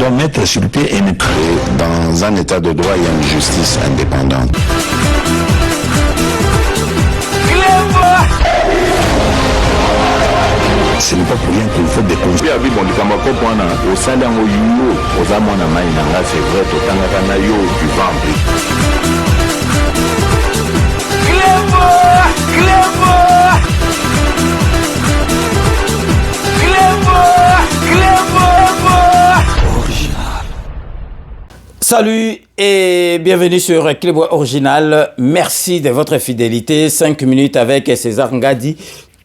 doit mettre sur pied une créer dans un état de droit et une justice indépendante. Ce n'est pas pour rien qu'il faut des conseils. Salut et bienvenue sur Clébois Original. Merci de votre fidélité. 5 minutes avec César Ngadi.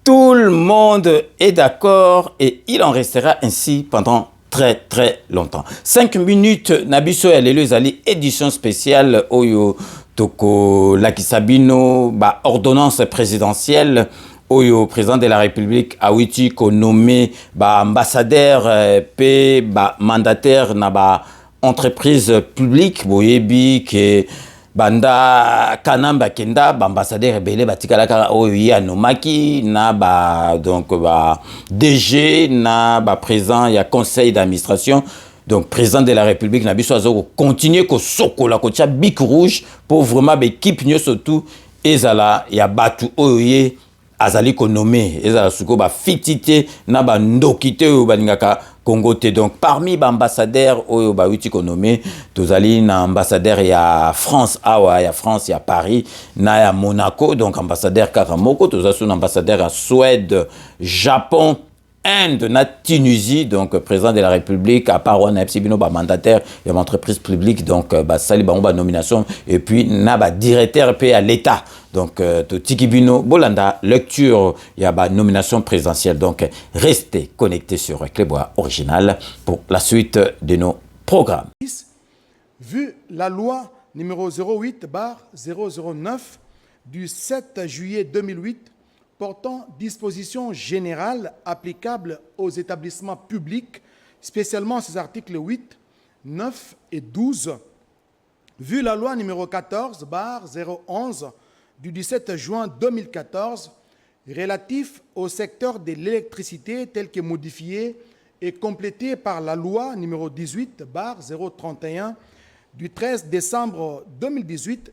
Tout le monde est d'accord et il en restera ainsi pendant très longtemps. 5 minutes, Nabiso Elelezali, édition spéciale Oyo Toko Lakisabino, ordonnance présidentielle. Oyo président de la République Awiti ko nommé ambassadeur mandataire na entreprise publique boyebi ke banda kanamba kenda ambassadeur belé batikala oyo nomaki na donc DG na président ya conseil d'administration. Donc président de la République na biso azo continuer ko sokola ko tia bic rouge pour vraiment équipe nyo surtout ezala ya batu oyo azali ko nommé ezala suko fitité na ndokité oyo balingaka Congo te. Donc parmi ambassadeurs oyo bawiti ko nommé tozali na ambassadeur ya France awa ya France ya Paris na ya Monaco, donc ambassadeur Karamoko, tozasu ambassadeur à Suède, Japon, Inde, na Tunisie, donc président de la République à part wana bino mandataire et entreprise publique, donc sali bango nomination et puis na directeur à l'État. Donc to tikibino bolanda lecture ya nomination présidentielle. Donc restez connectés sur Clébois Original pour la suite de nos programmes. Vu la loi numéro 08/009 du 7 juillet 2008 portant dispositions générales applicables aux établissements publics, spécialement ces articles 8, 9 et 12. Vu la loi numéro 14/011 du 17 juin 2014 relatif au secteur de l'électricité tel que modifié et complété par la loi numéro 18/031 du 13 décembre 2018,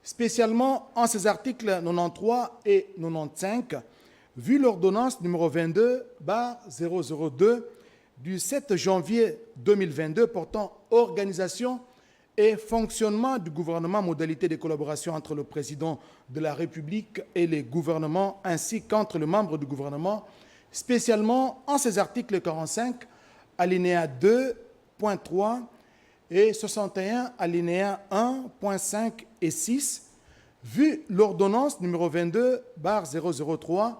spécialement en ses articles 93 et 95, vu l'ordonnance numéro 22/002 du 7 janvier 2022 portant organisation et fonctionnement du gouvernement, modalité de collaboration entre le président de la République et les gouvernements, ainsi qu'entre les membres du gouvernement, spécialement en ses articles 45, alinéa 2.3 et 61, alinéa 1.5 et 6, vu l'ordonnance numéro 22/003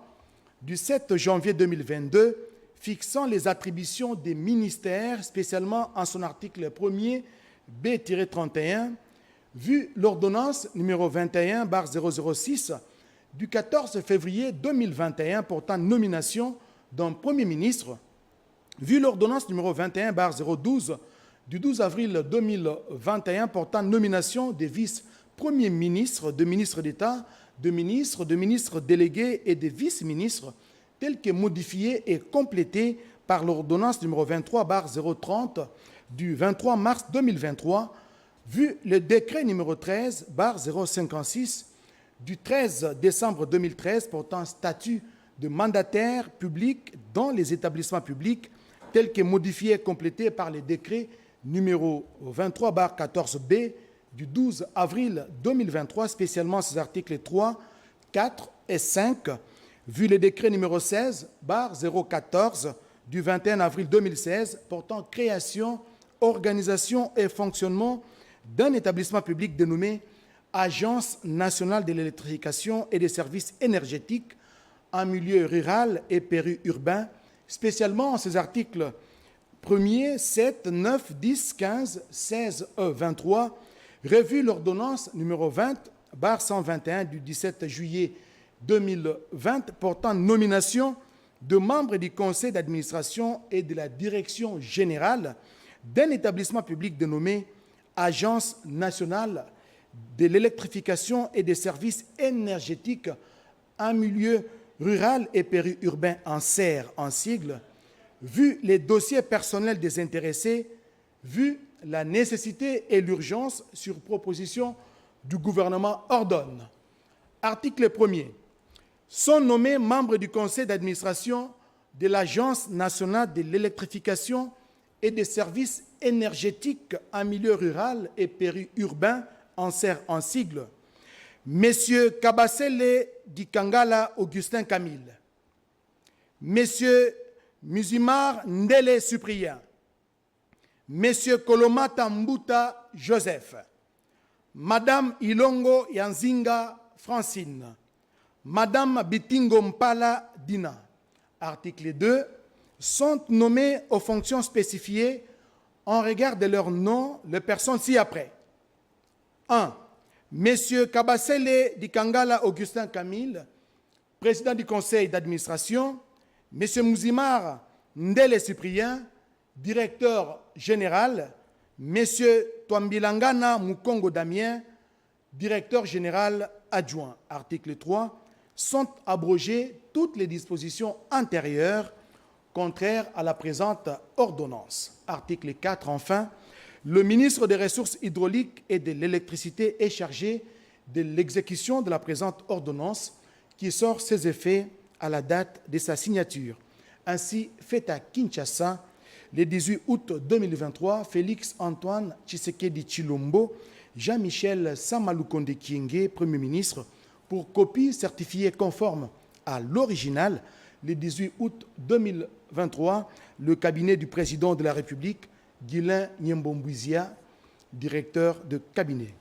du 7 janvier 2022 fixant les attributions des ministères, spécialement en son article 1er B-31, vu l'ordonnance numéro 21/006 du 14 février 2021 portant nomination d'un Premier ministre, vu l'ordonnance numéro 21/012 du 12 avril 2021 portant nomination des vice-premiers ministres, de ministres d'État, de ministres délégués et de vice-ministres, tel que modifié et complété par l'ordonnance numéro 23/030 du 23 mars 2023, vu le décret numéro 13/056 du 13 décembre 2013 portant statut de mandataire public dans les établissements publics, tel que modifié et complété par le décret numéro 23/14B du 12 avril 2023, spécialement ses articles 3, 4 et 5, vu le décret numéro 16/014 du 21 avril 2016 portant création, organisation et fonctionnement d'un établissement public dénommé Agence nationale de l'électrification et des services énergétiques en milieu rural et périurbain, spécialement ces articles 1er, 7, 9, 10, 15, 16, 23, revu l'ordonnance numéro 20/121 du 17 juillet 2020 portant nomination de membres du conseil d'administration et de la direction générale d'un établissement public dénommé Agence nationale de l'électrification et des services énergétiques en milieu rural et périurbain en SER en sigle, vu les dossiers personnels des intéressés, vu la nécessité et l'urgence sur proposition du gouvernement ordonne. Article 1er. Sont nommés membres du conseil d'administration de l'Agence nationale de l'électrification et des services énergétiques en milieu rural et périurbain, en sigle, Messieurs Kabasele Dikangala Augustin Camille, Messieurs Musimar Ndele Cyprien, Messieurs Kolomata Mbuta Joseph, Madame Ilongo Yanzinga Francine, Madame Bitingo Mpala Dina. Article 2. Sont nommés aux fonctions spécifiées en regard de leur nom les personnes ci-après. 1. Messieurs Kabasele Dikangala Augustin Camille, président du conseil d'administration. Monsieur Musimar Ndele Cyprien, directeur général. Monsieur Twambilangana Mukongo Damien, directeur général adjoint. Article 3. Sont abrogées toutes les dispositions antérieures contraires à la présente ordonnance. Article 4. Enfin, le ministre des Ressources hydrauliques et de l'électricité est chargé de l'exécution de la présente ordonnance qui sort ses effets à la date de sa signature. Ainsi, fait à Kinshasa, le 18 août 2023, Félix Antoine Tshisekedi Tshilombo, Jean-Michel Samalukonde Kyenge, Premier ministre, pour copie certifiée conforme à l'original, le 18 août 2023, le cabinet du président de la République, Guilain Nyembombouizia, directeur de cabinet.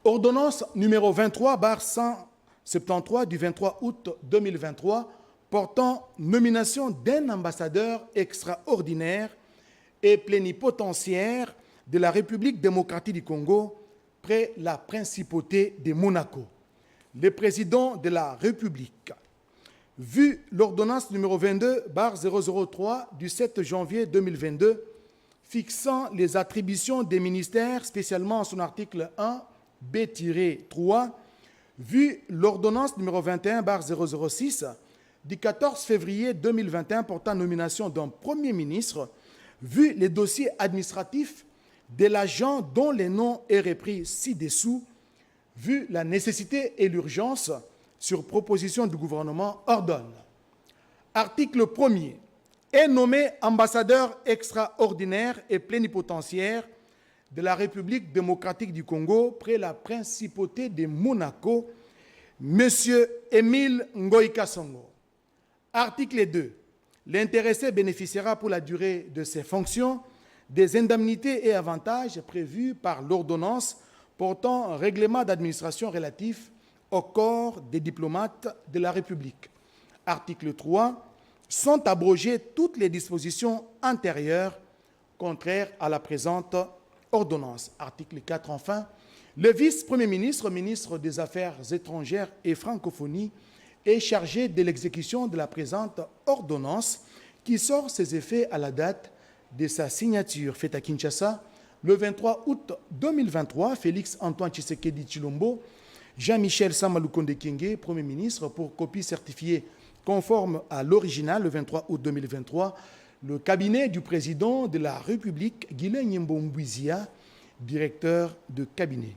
Ordonnance numéro 23/173 du 23 août 2023 portant nomination d'un ambassadeur extraordinaire et plénipotentiaire de la République démocratique du Congo près la principauté de Monaco. Le président de la République, vu l'ordonnance numéro 22/003 du 7 janvier 2022 fixant les attributions des ministères, spécialement en son article 1, B-3, vu l'ordonnance numéro 21/006 du 14 février 2021 portant nomination d'un Premier ministre, vu les dossiers administratifs de l'agent dont le nom est repris ci-dessous, vu la nécessité et l'urgence sur proposition du gouvernement, ordonne. Article 1er. Est nommé ambassadeur extraordinaire et plénipotentiaire de la République démocratique du Congo près la principauté de Monaco, M. Émile Ngoïka Songo. Article 2. L'intéressé bénéficiera pour la durée de ses fonctions des indemnités et avantages prévus par l'ordonnance portant règlement d'administration relatif au corps des diplomates de la République. Article 3. Sont abrogées toutes les dispositions antérieures contraires à la présente ordonnance. Article 4. Enfin, le vice-premier ministre, ministre des Affaires étrangères et francophonie, est chargé de l'exécution de la présente ordonnance qui sort ses effets à la date de sa signature. Faite à Kinshasa, le 23 août 2023, Félix Antoine Tshisekedi Tshilombo, Jean-Michel Samalukonde Kyenge, Premier ministre, pour copie certifiée conforme à l'original, le 23 août 2023, le cabinet du président de la République, Guilain Nyembombouizia, directeur de cabinet.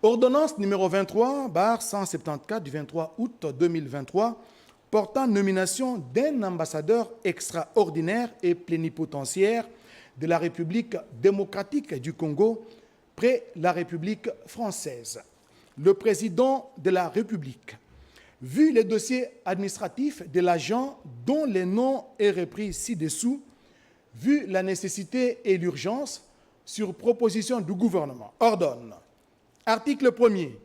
Ordonnance numéro 23/174 du 23 août 2023 portant nomination d'un ambassadeur extraordinaire et plénipotentiaire de la République démocratique du Congo près la République française. Le président de la République, vu les dossiers administratifs de l'agent dont le nom est repris ci-dessous, vu la nécessité et l'urgence sur proposition du gouvernement, ordonne. Article 1er.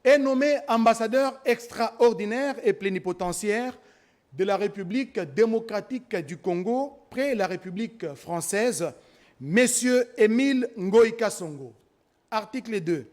Est nommé ambassadeur extraordinaire et plénipotentiaire de la République démocratique du Congo près la République française, M. Émile Ngoïka Songo. Article 2.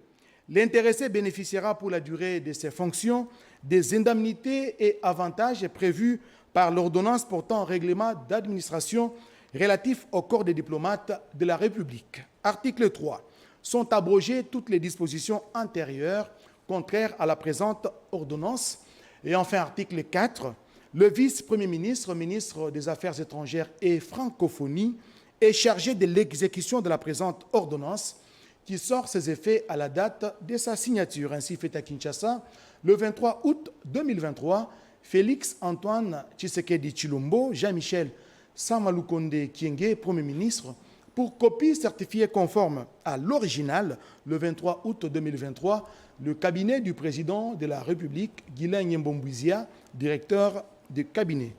L'intéressé bénéficiera pour la durée de ses fonctions des indemnités et avantages prévus par l'ordonnance portant règlement d'administration relatif au corps des diplomates de la République. Article 3. Sont abrogées toutes les dispositions antérieures contraires à la présente ordonnance. Et enfin, article 4. Le vice-premier ministre, ministre des Affaires étrangères et francophonie, est chargé de l'exécution de la présente ordonnance qui sort ses effets à la date de sa signature. Ainsi fait à Kinshasa, le 23 août 2023, Félix Antoine Tshisekedi Tshilombo, Jean-Michel Samalukonde Kyenge, Premier ministre, pour copie certifiée conforme à l'original, le 23 août 2023, le cabinet du président de la République, Guilain Nyembombouizia, directeur de cabinet.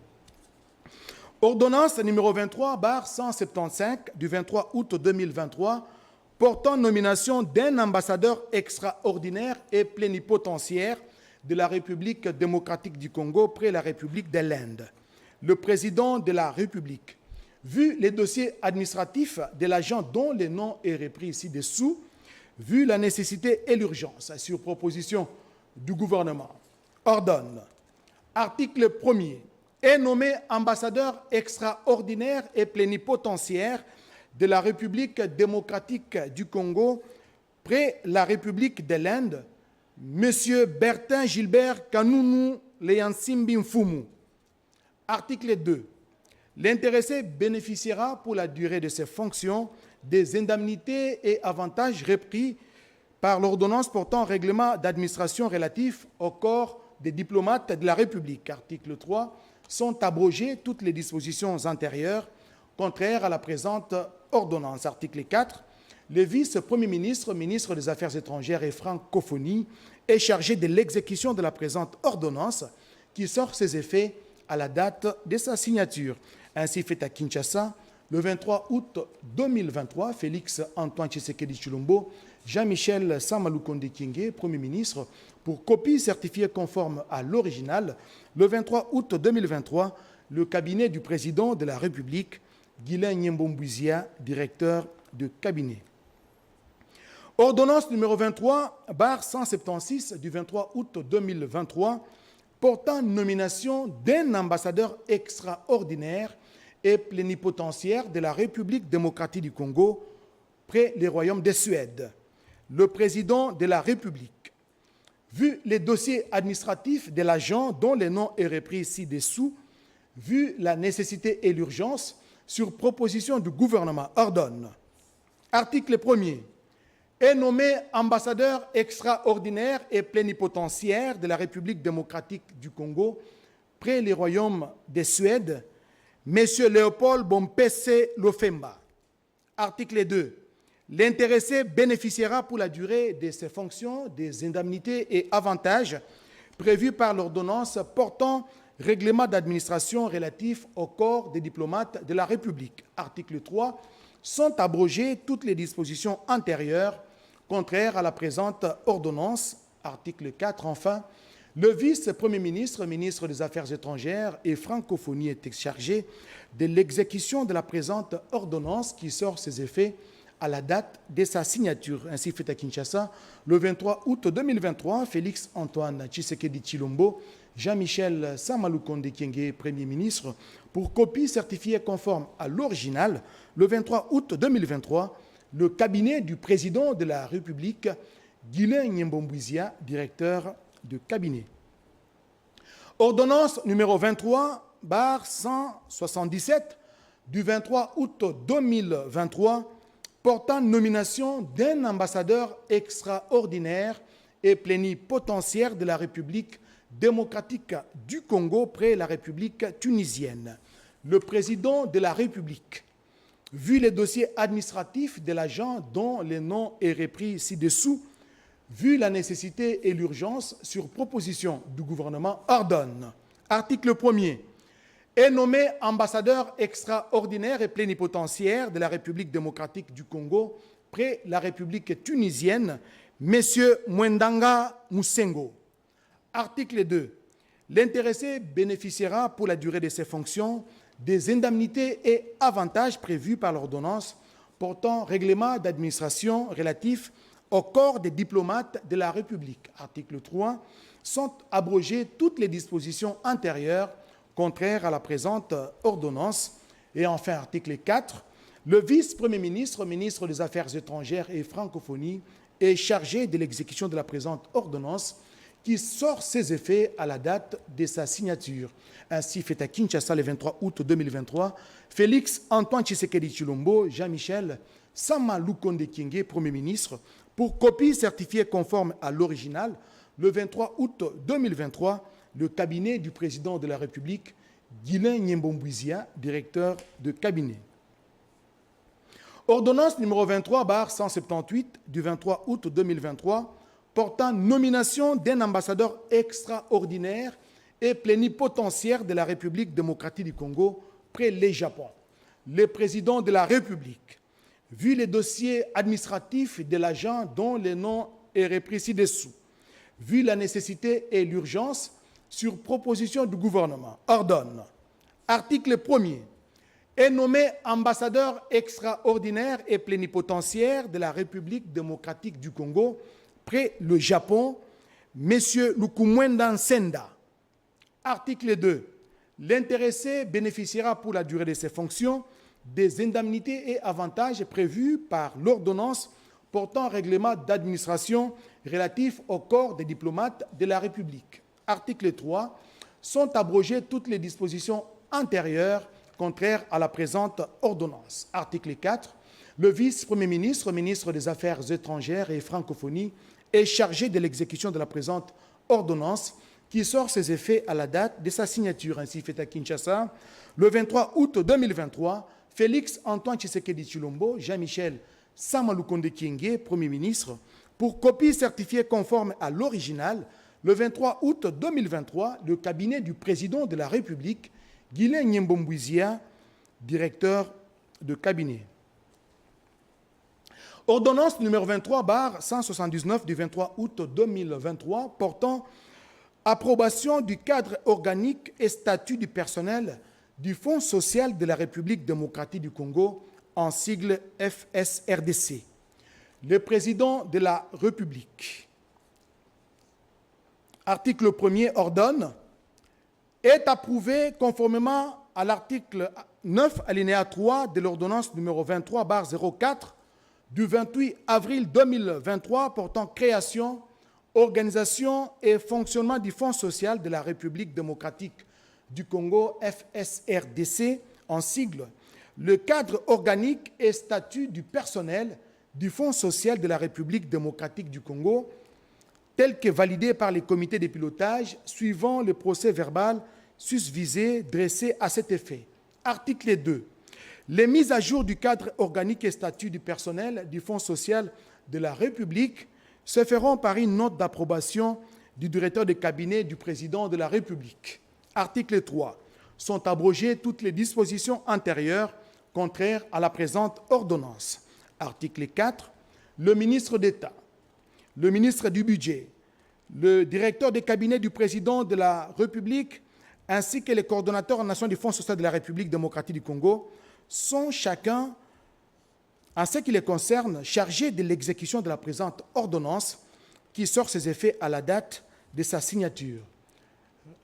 Ordonnance numéro 23/175 du 23 août 2023 portant nomination d'un ambassadeur extraordinaire et plénipotentiaire de la République démocratique du Congo près la République de l'Inde. Le président de la République, vu les dossiers administratifs de l'agent dont le nom est repris ci-dessous, vu la nécessité et l'urgence sur proposition du gouvernement, ordonne, article 1er, est nommé ambassadeur extraordinaire et plénipotentiaire de la République démocratique du Congo près la République de l'Inde, M. Bertin Gilbert Kanounou Leansimbi Mfumu. Article 2. L'intéressé bénéficiera pour la durée de ses fonctions des indemnités et avantages repris par l'ordonnance portant règlement d'administration relatif au corps des diplomates de la République. Article 3. Sont abrogées toutes les dispositions antérieures contraires à la présente ordonnance. Article 4. Le vice-premier ministre, ministre des Affaires étrangères et francophonie, est chargé de l'exécution de la présente ordonnance qui sort ses effets à la date de sa signature. Ainsi fait à Kinshasa, le 23 août 2023, Félix Antoine Tshisekedi Tshilombo, Jean-Michel Samalukonde Kyenge, Premier ministre, pour copie certifiée conforme à l'original, le 23 août 2023, le cabinet du président de la République, Guilain Nyembombouizia, directeur de cabinet. Ordonnance numéro 23/176 du 23 août 2023 portant nomination d'un ambassadeur extraordinaire et plénipotentiaire de la République démocratique du Congo près le Royaume de Suède. Le président de la République, vu les dossiers administratifs de l'agent dont le nom est repris ci-dessous, vu la nécessité et l'urgence, sur proposition du gouvernement, ordonne. Article 1er. Est nommé ambassadeur extraordinaire et plénipotentiaire de la République démocratique du Congo près le Royaume de Suède, M. Léopold Bompese Lofemba. Article 2. L'intéressé bénéficiera pour la durée de ses fonctions des indemnités et avantages prévus par l'ordonnance portant règlement d'administration relatif au corps des diplomates de la République. Article 3. Sont abrogées toutes les dispositions antérieures contraires à la présente ordonnance. Article 4. Enfin, le vice-premier ministre, ministre des Affaires étrangères et francophonie est chargé de l'exécution de la présente ordonnance qui sort ses effets à la date de sa signature. Ainsi fait à Kinshasa, le 23 août 2023, Félix Antoine Tshisekedi Tshilombo, Jean-Michel Samalukonde Kyenge, Premier ministre, pour copie certifiée conforme à l'original, le 23 août 2023, le cabinet du président de la République, Guilain Nyembombouizia, directeur de cabinet. Ordonnance numéro 23/177 du 23 août 2023 portant nomination d'un ambassadeur extraordinaire et plénipotentiaire de la République démocratique du Congo près la République tunisienne. Le président de la République, vu les dossiers administratifs de l'agent dont le nom est repris ci-dessous, vu la nécessité et l'urgence sur proposition du gouvernement, ordonne. Article 1er. Est nommé ambassadeur extraordinaire et plénipotentiaire de la République démocratique du Congo près la République tunisienne, M. Mwendanga Musengo. Article 2. L'intéressé bénéficiera pour la durée de ses fonctions des indemnités et avantages prévus par l'ordonnance portant règlement d'administration relatif au corps des diplomates de la République. Article 3. Sont abrogées toutes les dispositions antérieures contraires à la présente ordonnance. Et enfin, article 4. Le vice-premier ministre, ministre des Affaires étrangères et francophonie, est chargé de l'exécution de la présente ordonnance qui sort ses effets à la date de sa signature. Ainsi fait à Kinshasa le 23 août 2023, Félix Antoine Tshisekedi Tshilombo, Jean-Michel Sama Lukonde Kyenge, Premier ministre, pour copie certifiée conforme à l'original, le 23 août 2023, le cabinet du président de la République, Guilain Nyembombouizia, directeur de cabinet. Ordonnance numéro 23/178 du 23 août 2023 portant nomination d'un ambassadeur extraordinaire et plénipotentiaire de la République démocratique du Congo près le Japon. Le président de la République, vu les dossiers administratifs de l'agent dont le nom est repris ci-dessous, vu la nécessité et l'urgence, sur proposition du gouvernement, ordonne, article 1er, est nommé ambassadeur extraordinaire et plénipotentiaire de la République démocratique du Congo près le Japon, M. Lukumwenda Nsenda. Article 2. L'intéressé bénéficiera pour la durée de ses fonctions des indemnités et avantages prévus par l'ordonnance portant règlement d'administration relatif au corps des diplomates de la République. Article 3. Sont abrogées toutes les dispositions antérieures contraires à la présente ordonnance. Article 4. Le vice-premier ministre, ministre des Affaires étrangères et francophonie, est chargé de l'exécution de la présente ordonnance qui sort ses effets à la date de sa signature. Ainsi fait à Kinshasa, le 23 août 2023, Félix Antoine Tshisekedi Tshilombo, Jean-Michel Sama Lukonde Kyenge, Premier ministre, pour copie certifiée conforme à l'original, le 23 août 2023, le cabinet du président de la République, Guilain Nyembombouizia, directeur de cabinet. Ordonnance numéro 23/179 du 23 août 2023 portant approbation du cadre organique et statut du personnel du Fonds social de la République démocratique du Congo, en sigle FSRDC. Le président de la République, article 1er, ordonne, est approuvé conformément à l'article 9, alinéa 3 de l'ordonnance numéro 23/04 du 28 avril 2023 portant création, organisation et fonctionnement du Fonds social de la République démocratique du Congo, FSRDC, en sigle, le cadre organique et statut du personnel du Fonds social de la République démocratique du Congo, tel que validé par les comités de pilotage suivant le procès verbal susvisé dressé à cet effet. Article 2. Les mises à jour du cadre organique et statut du personnel du Fonds social de la République se feront par une note d'approbation du directeur de cabinet du président de la République. Article 3. Sont abrogées toutes les dispositions antérieures contraires à la présente ordonnance. Article 4. Le ministre d'État, le ministre du Budget, le directeur de cabinet du président de la République, ainsi que les coordonnateurs en nation du Fonds social de la République démocratique du Congo, sont chacun, en ce qui les concerne, chargés de l'exécution de la présente ordonnance qui sort ses effets à la date de sa signature.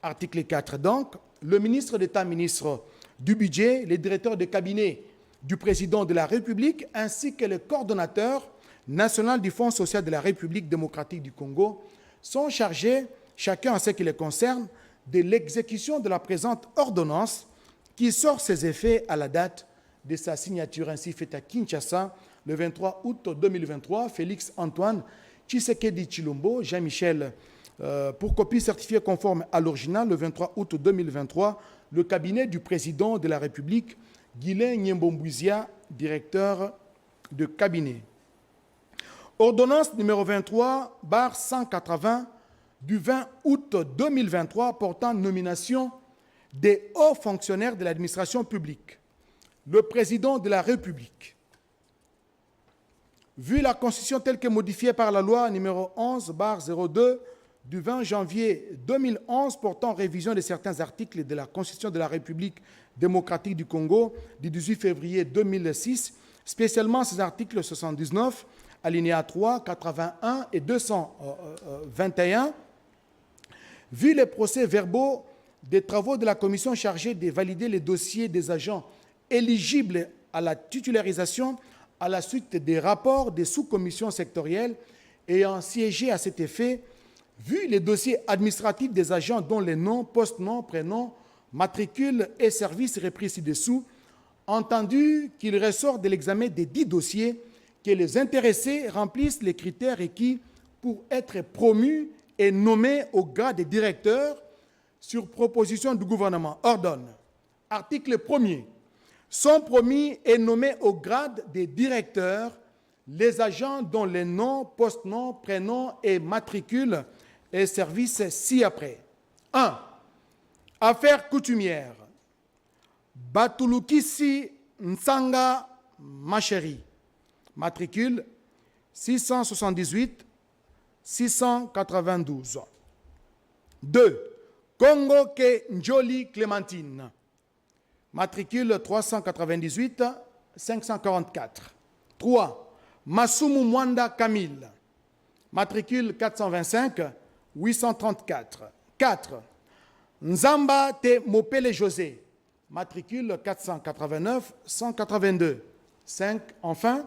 Article 4. Donc, le ministre d'État, ministre du Budget, les directeurs de cabinet du président de la République, ainsi que le coordonnateur national du Fonds social de la République démocratique du Congo, sont chargés, chacun en ce qui les concerne, de l'exécution de la présente ordonnance qui sort ses effets à la date de sa signature. Ainsi fait à Kinshasa, le 23 août 2023, Félix Antoine Tshisekedi Tshilombo, Jean-Michel, pour copie certifiée conforme à l'original, le 23 août 2023, le cabinet du président de la République, Guilain Nyembombouizia, directeur de cabinet. Ordonnance numéro 23/180 du 20 août 2023 portant nomination des hauts fonctionnaires de l'administration publique. Le président de la République, vu la Constitution telle que modifiée par la loi numéro 11/02 du 20 janvier 2011 portant révision de certains articles de la Constitution de la République démocratique du Congo du 18 février 2006, spécialement ces articles 79, alinéa 3, 81 et 221, vu les procès-verbaux des travaux de la commission chargée de valider les dossiers des agents éligibles à la titularisation à la suite des rapports des sous-commissions sectorielles ayant siégé à cet effet, Vu les dossiers administratifs des agents dont les noms, post-noms, prénoms, matricules et services repris ci-dessous, entendu qu'il ressort de l'examen des 10 dossiers que les intéressés remplissent les critères requis pour être promus et nommés au grade de directeur sur proposition du gouvernement, ordonne. Article 1er. Sont promis et nommés au grade des directeurs les agents dont les noms, post-noms, prénoms et matricules et services ci-après. 1. Affaires coutumières. Batulukisi Nsanga Macheri. Matricule 678 692. 2. Congo Ke Njoli Clémentine. Matricule 398 544. 3. Masumu Mwanda Camille. Matricule 425 834. 4. Nzamba Te Mopele José. Matricule 489 182. 5. Enfin,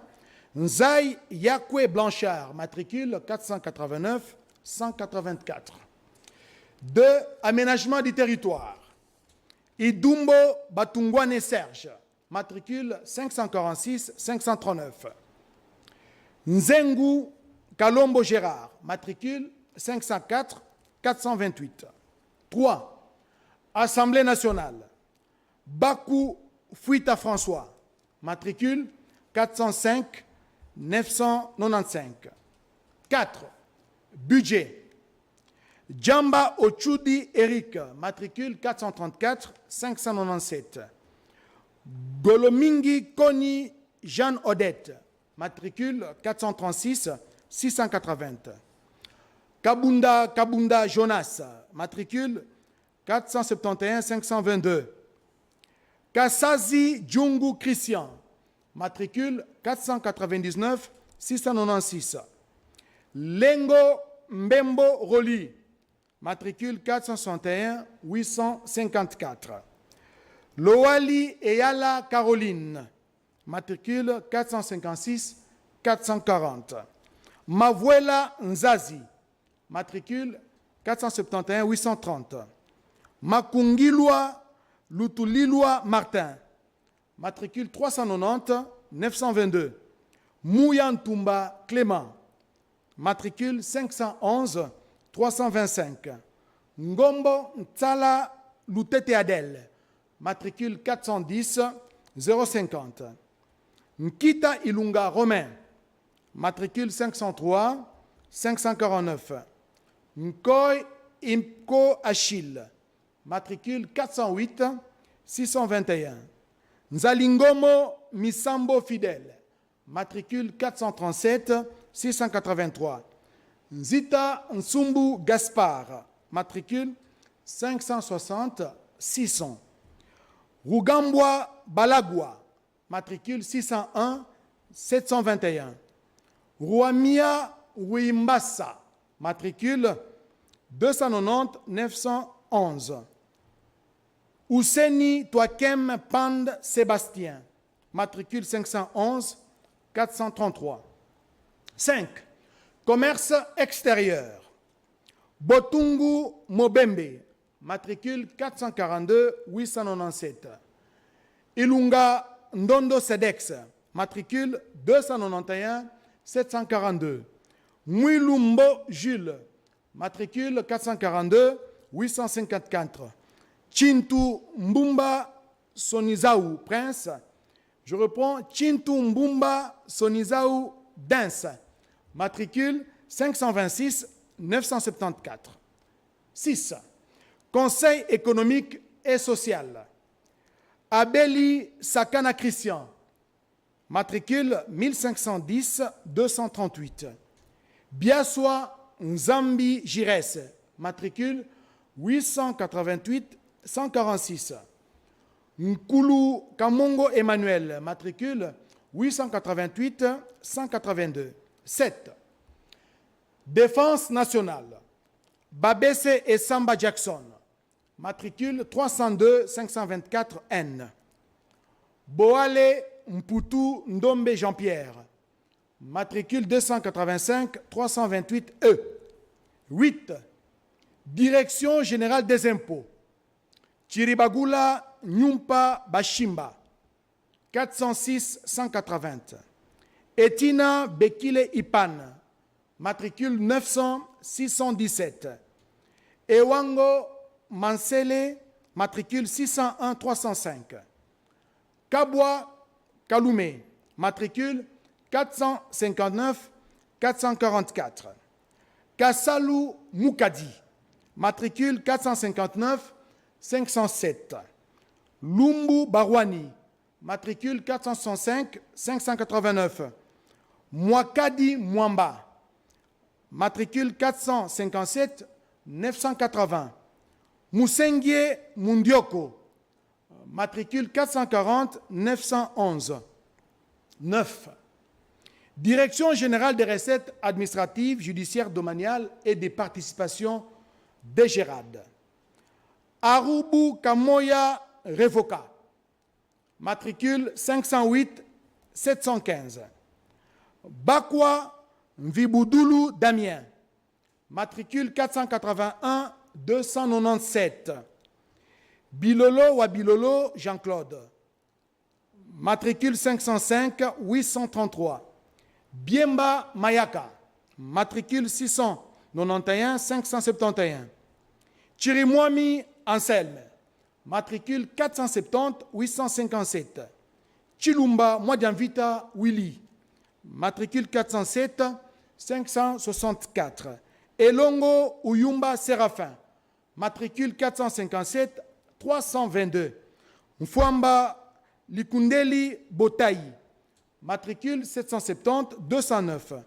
Nzai Yakwe Blanchard. Matricule 489 184. 2. Aménagement du territoire. Idumbo Batungwane Serge. Matricule 546 539. Nzengu Kalombo Gérard. Matricule 504 428. 3. Assemblée nationale. Bakou Fuita François. Matricule 405 995. 4. Budget. Djamba Ochudi Eric. Matricule 434 597. Golomingi Koni Jeanne Odette. Matricule 436 680. Kabunda Jonas. Matricule 471 522. Kassazi Djungu Christian. Matricule 499 696. Lengo Mbembo Roli. Matricule 461 854. Loali Eyala Caroline. Matricule 456 440. Mavuela Nzazi. Matricule 471 830. Makungilwa Lutulilwa Martin. Matricule 390 922. Mouyantumba Clément. Matricule 511 325. Ngombo Ntsala Lutete Adel. Matricule 410 050. Nkita Ilunga Romain. Matricule 503 549. Nkoy Imko Achille. Matricule 408 621. Nzalingomo Misambo Fidèle. Matricule 437 683. Nzita Nsumbu Gaspard. Matricule 560 600. Rugambwa Balagwa. Matricule 601 721. Rouamia Ouimbassa. Matricule 290 911. Ouseni Toakem Pand Sébastien. Matricule 511 433. 5. Commerce extérieur. Botungu Mobembe. Matricule 442 897. Ilunga Ndondo Sedex. Matricule 291 742. Mouilumbo Jules. Matricule 442 854. Chintu Mbumba Sonizaou Prince. Je reprends Chintu Mbumba Sonizaou Dance. Matricule 526 974. 6. Conseil économique et social. Abeli Sakana Christian. Matricule 1510 238. Biaswa Nzambi Jires. Matricule 888 146. Nkulu Kamongo Emmanuel. Matricule 888 182. 7. Défense nationale. Babese et Samba Jackson. Matricule 302 524 N. Boale Mputu Ndombe Jean-Pierre. Matricule 285 328 E. 8. Direction générale des impôts. Chiribagula Nyumpa Bashimba. 406 180. Etina Bekile Ipan. Matricule 900 617. Ewango Mansele. Matricule 601 305. Kabwa Kalume. Matricule 459 444. Kassalu Moukadi. Matricule 459 507. Lumbu Barwani. Matricule 465 589. Mwakadi Mwamba. Matricule 457 980. Moussengie Mundioko. Matricule 440 911. 9. Direction générale des recettes administratives, judiciaires, domaniales et des participations DGRAD. Arubu Kamoya Revoka. Matricule 508 715. Bakwa Mvibudulu Damien. Matricule 481 297. Bilolo Wabilolo Jean-Claude. Matricule 505 833. Biemba Mayaka. Matricule 691 571. Chirimwami Anselme. Matricule 470 857. Chilumba Mwadianvita Willy. Matricule 407 564. Elongo Uyumba Séraphin. Matricule 457 322. Mfwamba Likundeli Botaï. Matricule 770 209.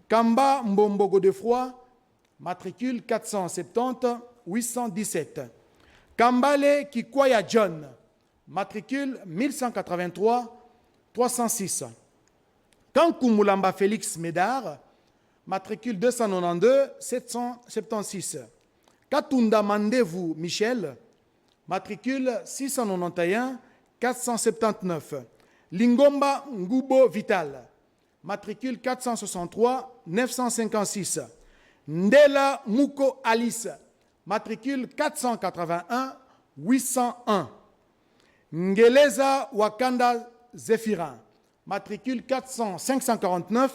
Kamba Mbombo Godefroy. Matricule 470 817. Kambale Kikwaya John. Matricule 1183 306. Kankumulamba Félix Médard. Matricule 292 776. Katunda Mandevu Michel. Matricule 691 479. Lingomba Ngubo Vital. Matricule 463 956. Ndela Mouko Alice. Matricule 481 801. Ngeleza Wakanda Zéphirin. Matricule 549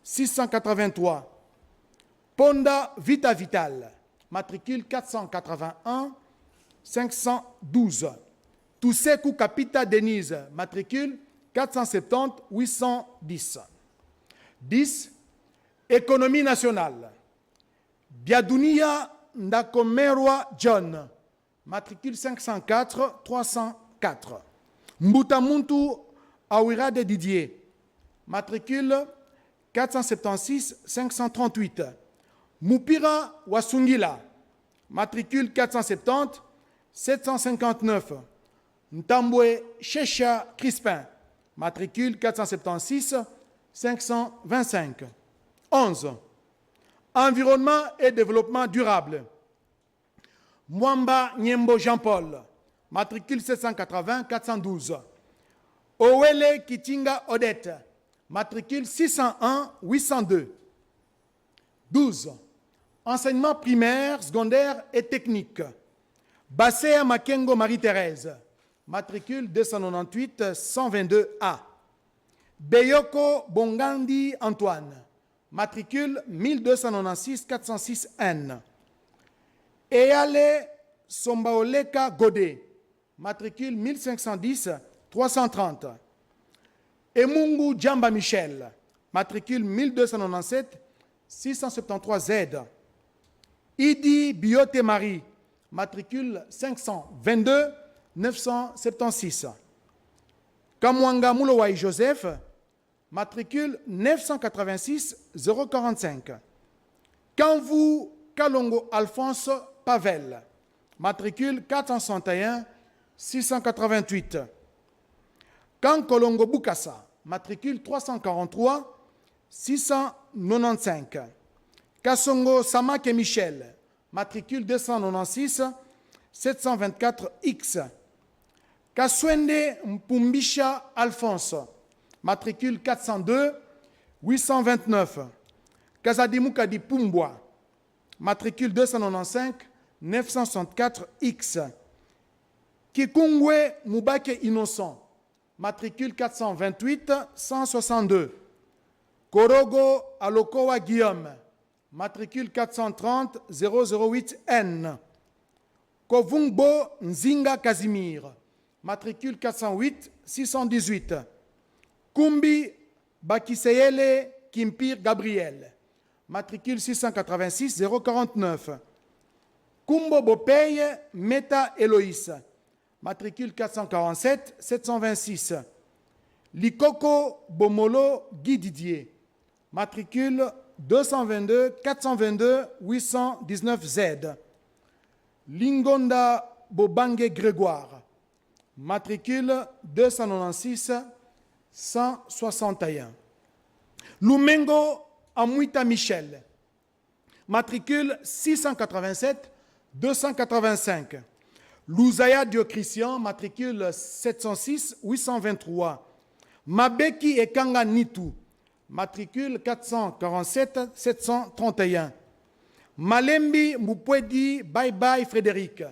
683. Ponda Vita Vital. Matricule 481 512. Toussekou Kapita Denise. Matricule 470 810. 10. Économie nationale. Biadounia Ndakomerwa John. Matricule 504 304. Mbutamuntu Awirade Didier. Matricule 476 538. Mupira Wasungila. Matricule 470 759. Ntambwe Checha Crispin. Matricule 476 525. 11. Environnement et développement durable. Mwamba Nyembo Jean-Paul. Matricule 780 412. Owele Kitinga Odette. Matricule 601 802. 12. Enseignement primaire, secondaire et technique. Bassea Makengo Marie-Thérèse. Matricule 298 122A. Beyoko Bongandi Antoine. Matricule 1296 406N. Eale Sombaoleka Godé. Matricule 1510 330. Emungu Djamba Michel. Matricule 1297 673Z. Idi Biote Marie. Matricule 522 976. Kamwanga Moulowai Joseph. Matricule 986 045. Kanvu Kalongo Alphonse Pavel. Matricule 461 688. Kankolongo Bukasa. Matricule 343 695. Kassongo Samake Michel. Matricule 296 724X. Kaswende Mpumbisha Alphonse. Matricule 402 829. Kazadimuka di Pumbwa. matricule 295 964 X. Kikungwe Moubake Innocent, matricule 428 162. Korogo Alokowa Guillaume, matricule 430 008 N. Kovungbo Nzinga Casimir, matricule 408 618. Kumbi Bakiseyele Kimpir Gabriel, matricule 686 049. Kumbo Bopeye Meta Eloïs, matricule 447 726. Likoko Bomolo Guy Didier, matricule 222 422 819 Z. Lingonda Bobange Grégoire, matricule 296 161. Lumengo Amouita Michel, matricule 687 285. Louzaya Diochristien, matricule 706 823. Mabeki Ekanga Nitu, matricule 447 731. Malembi Mupwedi Bye Bye Frédéric,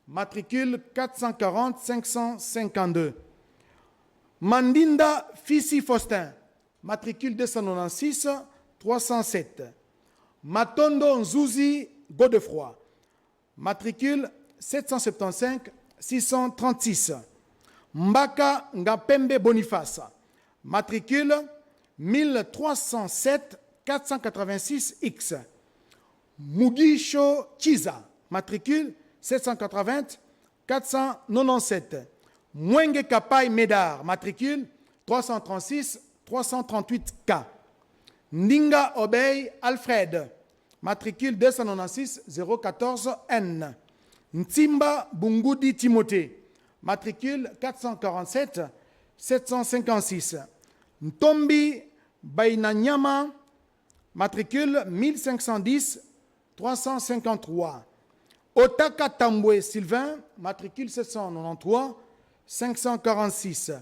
matricule 440 552. Mandinda Fissi Faustin, matricule 296 307. Matondo Nzouzi Godefroy, matricule 775 636. Mbaka Ngapembe Boniface, matricule 1307 486 X. Mugisho Chiza, matricule 780 497. Mwenge Kapai Médard, matricule 336 338 K. Ndinga Obey Alfred, matricule 296 014 N. Ntimba Bungudi Timothée, matricule 447 756. Ntombi Bainanyama, matricule 1510 353. Otaka Tambwe Sylvain, matricule 793 546.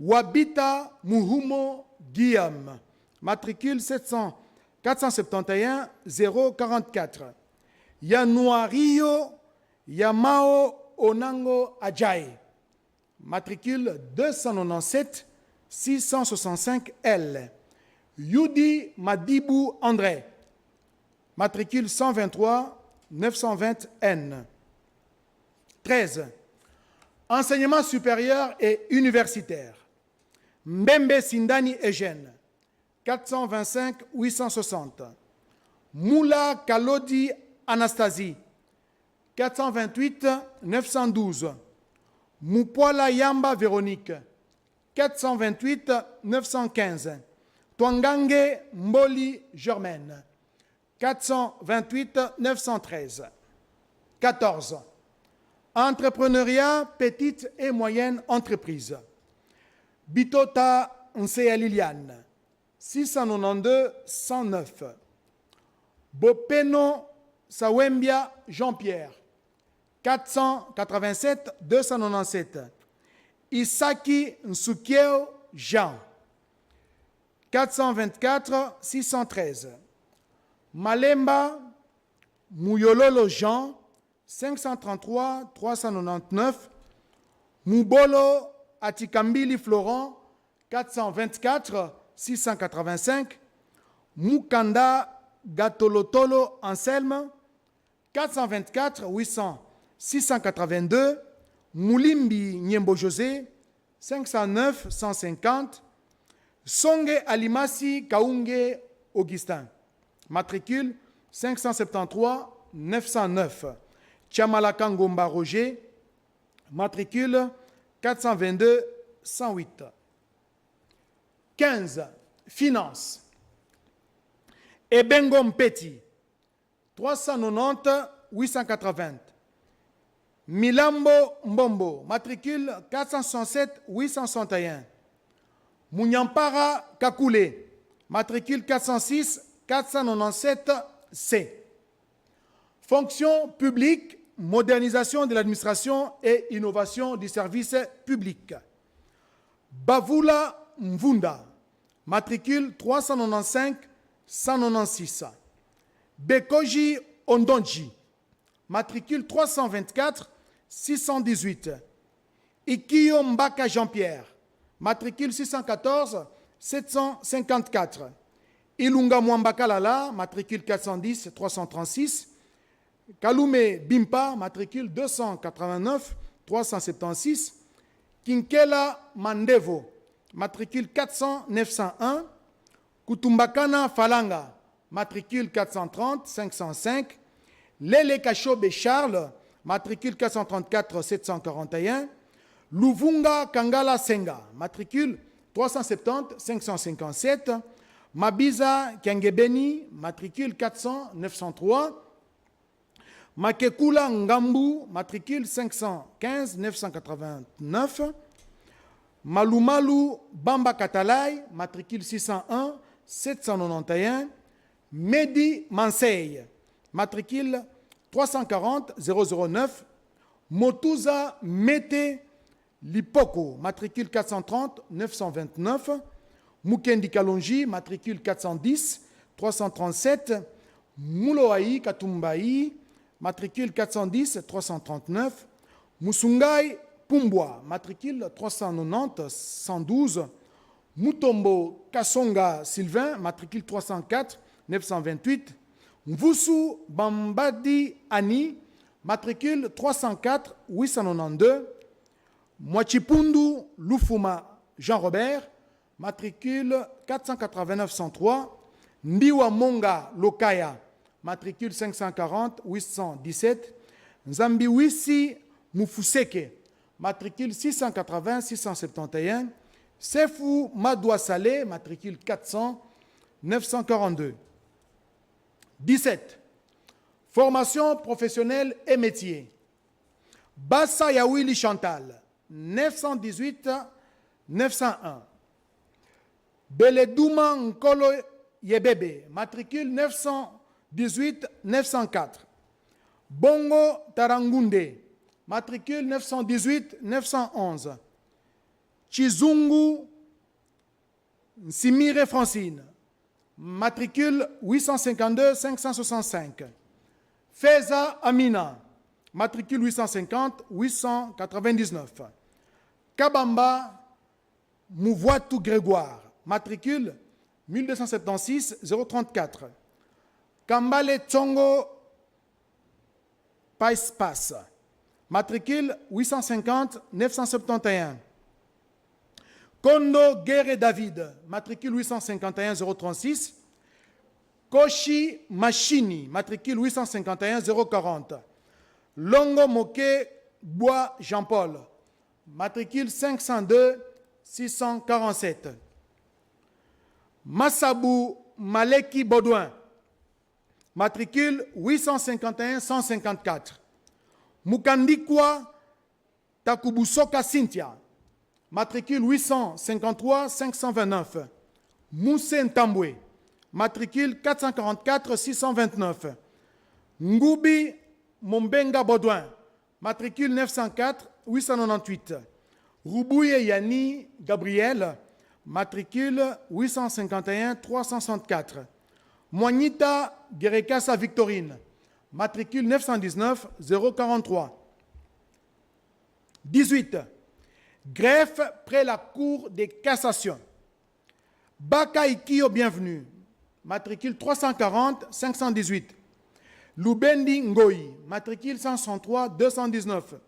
Wabita Muhumo Guillaume, matricule 471 044. Yanuario Yamao Onango Adjaye, matricule 297 665 L. Yudi Madibou André, matricule 123 920 N. 13. Enseignement supérieur et universitaire. Mbembe Sindani Eugène, 425 860. Moula Kalodi Anastasie, 428 912. Mupoala Yamba Véronique, 428 915. Twangange Mboli Germaine, 428 913. 14. Entrepreneuriat, petite et moyenne entreprise. Bitota Nsea Liliane, 692 109. Bopeno Sawembia Jean-Pierre, 487 297. Isaki Nsukieo Jean, 424 613. Malemba Mouyololo Jean, 533 399. Moubolo Atikambili Florent, 424 685. Mukanda Gatolotolo Anselme, 424 800 682. Moulimbi Nyembo José, 509 150. Songe Alimasi Kaunge Augustin, matricule 573 909. Tchamalaka Ngomba Roger, matricule 422 108. 15. Finance. Ebengo Mpeti, 390 880. Milambo Mbombo, matricule 467 861. Munyampara Kakule, matricule 406 497 C. Fonction publique, modernisation de l'administration et innovation du service public. Bavula Mvunda, matricule 395 196. Bekoji Ondonji, matricule 324 618. Ikiyo Mbaka Jean-Pierre, matricule 614 754. Ilunga Mwambaka Lala, matricule 410 336. Kalume Bimpa, matricule 289 376. Kinkela Mandevo, matricule 400 901. Kutumbakana Falanga, matricule 430 505. Lele Kachobe Charles, matricule 434 741. Luvunga Kangala Senga, matricule 370 557. Mabiza Kiangebeni, matricule 400 903. Makekula Ngambu, matricule 515 989. Malumalu Bamba Katalai, matricule 601 791. Medi Mansei, matricule 340 009. Motuza Mete Lipoko, matricule 430 929. Mukendi Kalonji, matricule 410 337. Mouloaï Katumbaï, matricule 410 339. Musungai Pumbwa, matricule 390 112. Mutombo Kasonga Sylvain, matricule 304 928. Mvusu Bambadi Ani, matricule 304 892. Mwachipundu Lufuma Jean-Robert, matricule 489 103. Ndiwa Monga Lokaya, matricule 540 817. Nzambiwisi Mufuseke, matricule 680 671. Sefou Madoua Salé, matricule 400 942. 17. Formation professionnelle et métier. Bassa Yawili Chantal, 918 901. Beledouma Nkolo Yebebe, matricule 918 904. Bongo Tarangunde, matricule 918 911. Chizungu Simire Francine, matricule 852 565. Feza Amina, matricule 850 899. Kabamba Mouvoitou Grégoire, matricule 1276 034. Kambale Tsongo Paispas, matricule 850 971. Kondo Guerre David, matricule 851 036. Koshi Machini, matricule 851 040. Longo Moke Bois Jean-Paul, matricule 502 647. Massabou Maleki Baudouin, matricule 851 154. Mukandikwa Takubusoka Cynthia, matricule 853 529. Moussé Ntambwe, matricule 444 629. Ngoubi Mombenga Baudouin, matricule 904 898. Roubouye Yani Gabriel, matricule 851 364. Moignita Gerekasa Victorine, matricule 919 043. 18. Greffe près la Cour de cassation. Baka Ikio Bienvenue, matricule 340 518. Lubendi Ngoyi, matricule 163 219.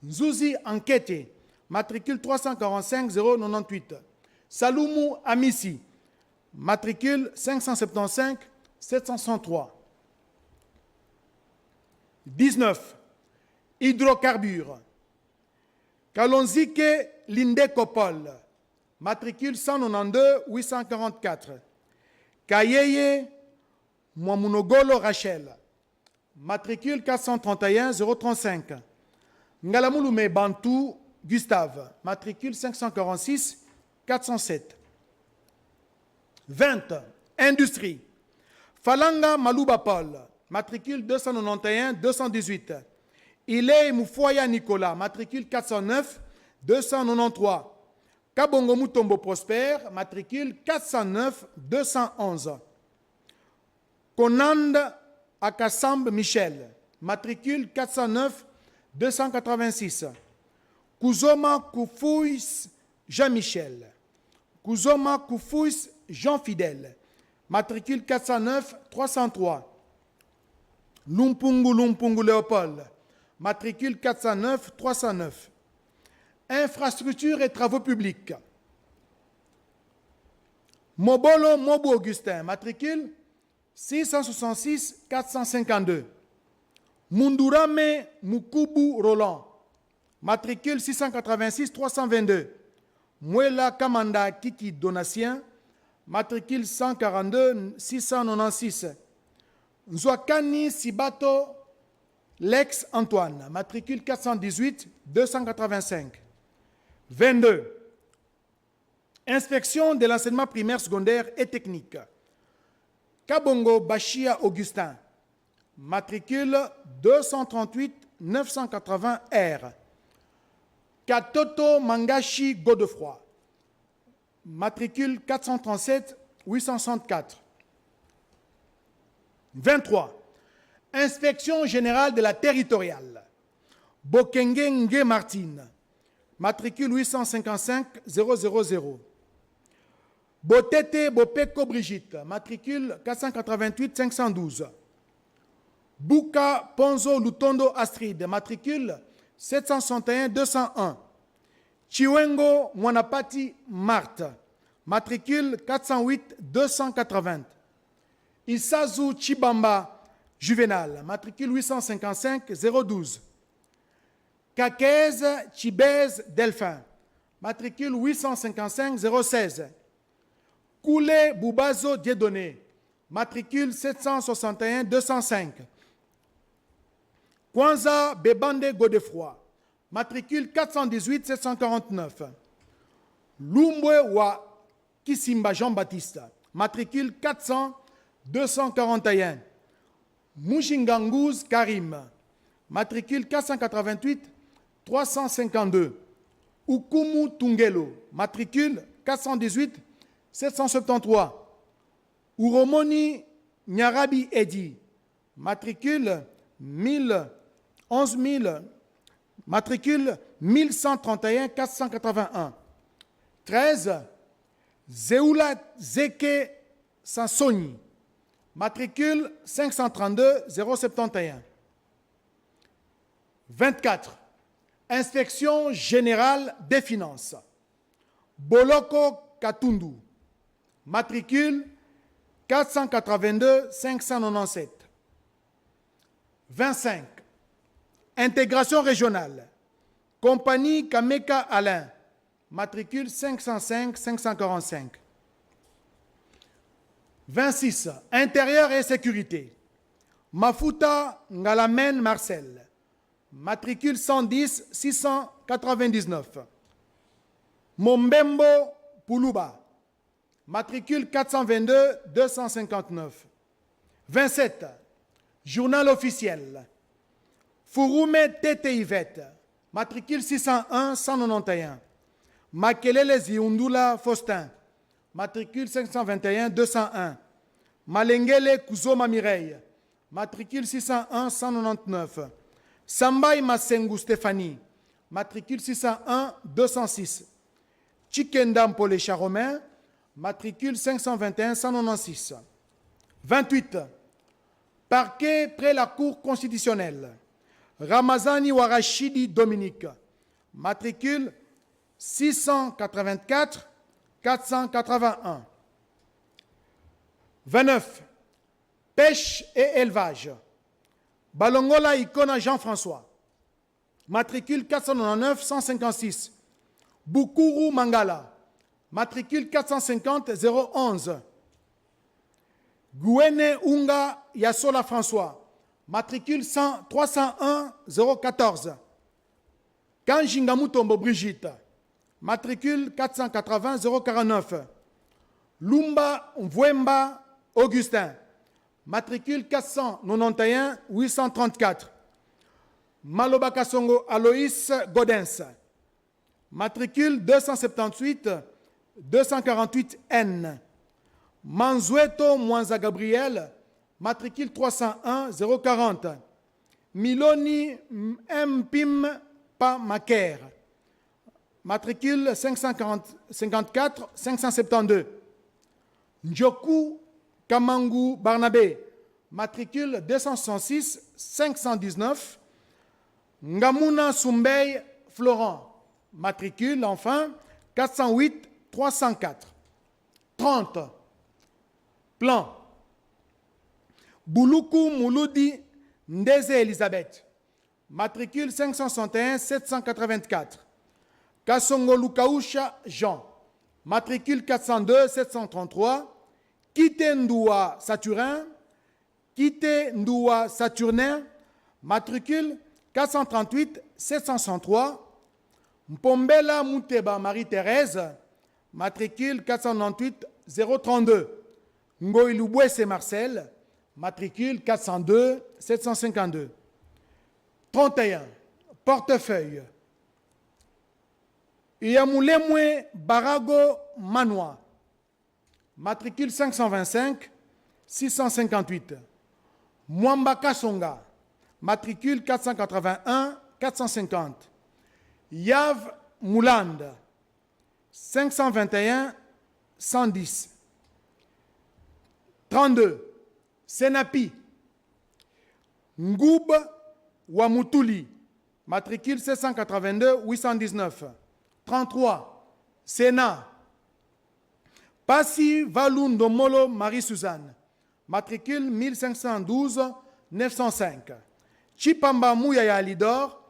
Nzuzi Ankete, matricule 345 098. Salumu Amissi, matricule 575 703. 19. Hydrocarbures. Kalonzike Linde Kopol, matricule 192 844. Kayeye Mwamunogolo Rachel, matricule 431 035. Ngalamulume Bantou Gustave, matricule 546 407. 20. Industrie. Falanga Malouba Paul, matricule 291 218. Ilé Moufoya Nicolas, matricule 409 293. Kabongo Mutombo Prosper, matricule 409 211. Konand Akassamb Michel, matricule 409 286. Kuzoma Koufouis Jean-Michel. Kuzoma Koufouis Jean-Fidèle, matricule 409 303. Lumpungu Léopold, matricule 409 309. Infrastructures et travaux publics. Mobolo Mobu Augustin, matricule 666 452. Mundurame Mukubu Roland, matricule 686 322. Muela Kamanda Kiki Donatien, matricule 142 696. Nzwakani Sibato Lex Antoine, matricule 418 285. 22. Inspection de l'enseignement primaire, secondaire et technique. Kabongo Bachia Augustin, matricule 238 980 R. Katoto Mangashi Godefroy, matricule 437 864. 23. Inspection générale de la territoriale. Bokenge Nge Martine, matricule 855 000. Botete Bopeko Brigitte, matricule 488 512. Buka Ponzo Lutondo Astrid, matricule 761 201. Chiwengo Mwanapati Marthe, matricule 408 280. Isazu Chibamba Juvenal, matricule 855 012. Kakez Chibez Delphin, matricule 855 016. Koulé Boubazo Dieudonné, matricule 761 205. Kwanza Bebande Godefroy, matricule 418 749. Lumbwe Wa Kisimba Jean-Baptiste, matricule 400 241. Mouchingangouz Karim, matricule 488 352. Ukumu Tungelo, matricule 418 773. Uromoni Nyarabi Edi, matricule 11 000, matricule 1131 481. 13. Zeoula Zeke Sansoni, matricule 532 071. 24. Inspection générale des finances. Boloko Katundu, matricule 482 597. 25. Intégration régionale. Compagnie Kameka Alain, matricule 505 545. 26. Intérieur et sécurité. Mafuta Ngalamen Marcel, matricule 110 699. Mombembo Puluba, matricule 422 259. 27. Journal officiel. Furume Tete Yvette, matricule 601 191. Makelele Ziundula Faustin, matricule 521 201. Malengele Kuzoma Mireille, matricule 601 199. Sambai Masengu Stéphanie, matricule 601 206. Chikenda Mpole Charomain, matricule 521 196. 28. Parquet près la Cour constitutionnelle. Ramazani Warashidi Dominique, matricule 684 481. 29. Pêche et élevage. Balongola Ikona Jean-François, matricule 499 156. Bukuru Mangala, matricule 450 011. Gouene Unga Yasola François, matricule 301 014. Kanjingamutombo Brigitte, matricule 480 049. Lumba Mvwemba Augustin, matricule 491 834. Malobakasongo Aloïs Godens, matricule 278 248 N. Manzueto Mwanza Gabriel, matricule 301 040. Miloni Mpim Pamaker, matricule 554 572. Njoku Kamangu Barnabé, matricule 266 519. Ngamuna Sumbey Florent, matricule enfin 408 304. 30. Plan. Bouloukou Mouloudi Ndeze Elisabeth, matricule 561 784. Kassongo Lukausha Jean, matricule 402 733. Kite Ndoua Saturin, Kite Ndoua Saturnin, matricule 438 763. Mpombela Mouteba Marie-Thérèse, matricule 498 032. Ngoïloubouesse Marcel, matricule 402 752. 31. Portefeuille. Iyamoulemwe Barago Manoa, matricule 525 658. Mwamba Kasonga, matricule 481 450. Yav Moulande, 521 110. 32. Senapi. Ngoub Wamutuli, matricule 782 819. 33. Sénat. Passi Valundomolo Marie-Suzanne, matricule 1512 905. Chipamba Mouyaya Alidor,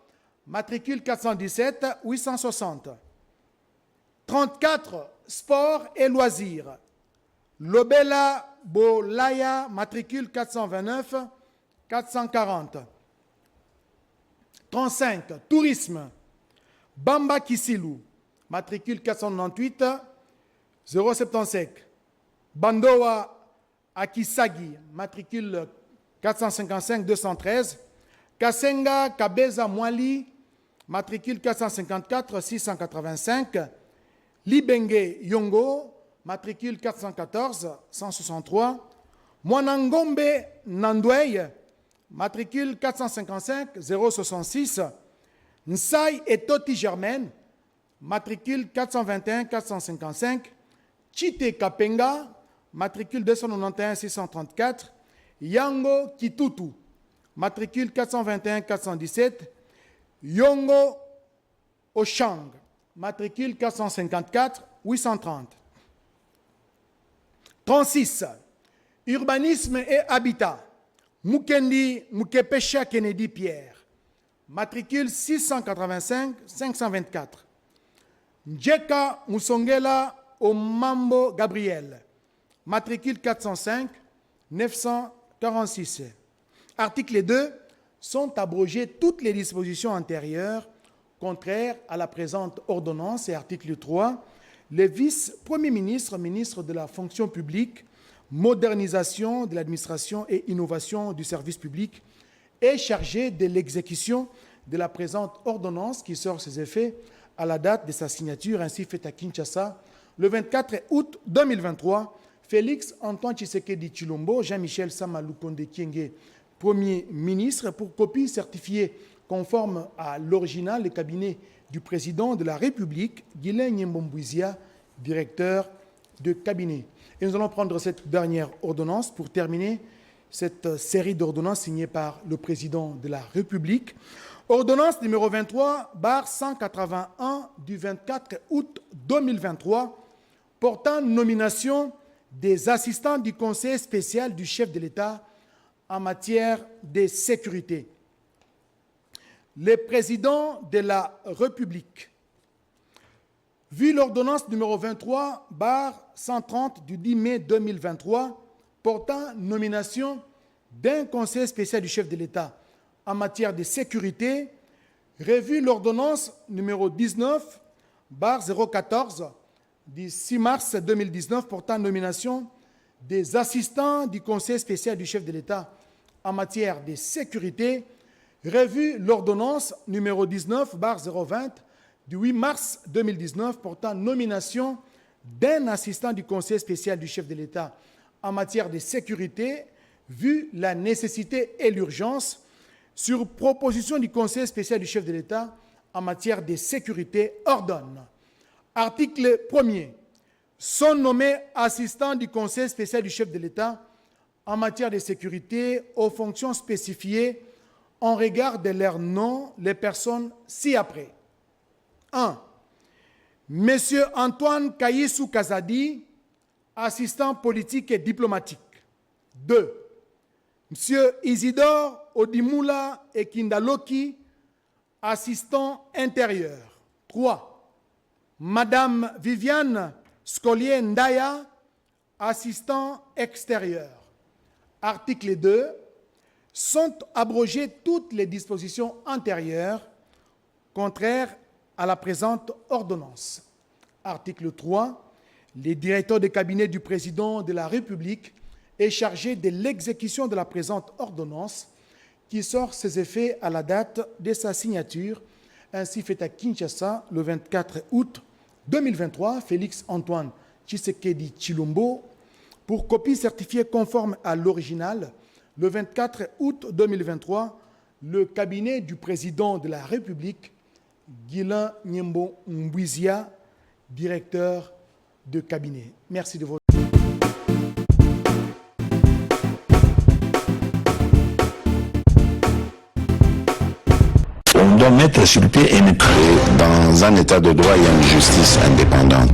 matricule 417 860. 34. Sport et loisirs. Lobela Bolaya, matricule 429 440. 35. Tourisme. Bamba Kisilou, matricule 498 075. Bandoa Akisagi, matricule 455 213. Kasenga Kabeza Mwali, matricule 454 685. Libenge Yongo, matricule 414 163. Mwanangombe Nandwey, matricule 455 066. Nsai et Toti Germaine, matricule 421 455. Chite Kapenga, matricule 291 634. Yango Kitutu, matricule 421 417. Yongo Oshang, matricule 454 830. 36. Urbanisme et habitat. Mukendi Mukepesha Kennedy Pierre, matricule 685 524. Njeka Musongela Omambo Gabriel, matricule 405 946. Article 2. Sont abrogées toutes les dispositions antérieures contraires à la présente ordonnance. Et article 3. Le vice-premier ministre, ministre de la fonction publique, modernisation de l'administration et innovation du service public, est chargé de l'exécution de la présente ordonnance qui sort ses effets à la date de sa signature, ainsi faite à Kinshasa le 24 août 2023. Félix Antoine Tshisekedi Tshilombo, Jean-Michel Sama Lukonde Kyenge, Premier ministre, pour copie certifiée conforme à l'original, le cabinet du président de la République, Guilain Nyembombouizia, directeur de cabinet. Et nous allons prendre cette dernière ordonnance pour terminer cette série d'ordonnances signées par le président de la République. Ordonnance numéro 23/181 du 24 août 2023 portant nomination des assistants du conseil spécial du chef de l'État en matière de sécurité. Le président de la République, vu l'ordonnance numéro 23/130 du 10 mai 2023 portant nomination d'un conseil spécial du chef de l'État en matière de sécurité, revu l'ordonnance numéro 19/014 du 6 mars 2019 portant nomination des assistants du conseil spécial du chef de l'État en matière de sécurité, revu l'ordonnance numéro 19/020 du 8 mars 2019 portant nomination d'un assistant du conseil spécial du chef de l'État en matière de sécurité, vu la nécessité et l'urgence, sur proposition du Conseil spécial du chef de l'État en matière de sécurité, ordonne. Article 1er. Sont nommés assistants du Conseil spécial du chef de l'État en matière de sécurité aux fonctions spécifiées en regard de leur nom les personnes ci-après. 1. Monsieur Antoine Kaïssou Kazadi, assistant politique et diplomatique. 2. Monsieur Isidore Odimoula et Kindaloki, assistant intérieur. 3. Madame Viviane Scolier Ndaya, assistant extérieur. Article 2. Sont abrogées toutes les dispositions antérieures contraires à la présente ordonnance. Article 3. Le directeur de cabinet du président de la République est chargé de l'exécution de la présente ordonnance qui sort ses effets à la date de sa signature, ainsi fait à Kinshasa le 24 août 2023, Félix Antoine Tshisekedi Tshilombo, pour copie certifiée conforme à l'original, le 24 août 2023, le cabinet du président de la République, Guilain Nyembo Mbouizia, directeur de cabinet. Merci de votre... On doit mettre sur pied une créer dans un état de droit et une justice indépendante.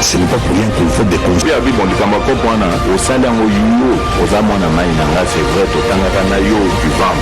Ce n'est pas pour rien qu'il faut des conseils. C'est vrai, tu vas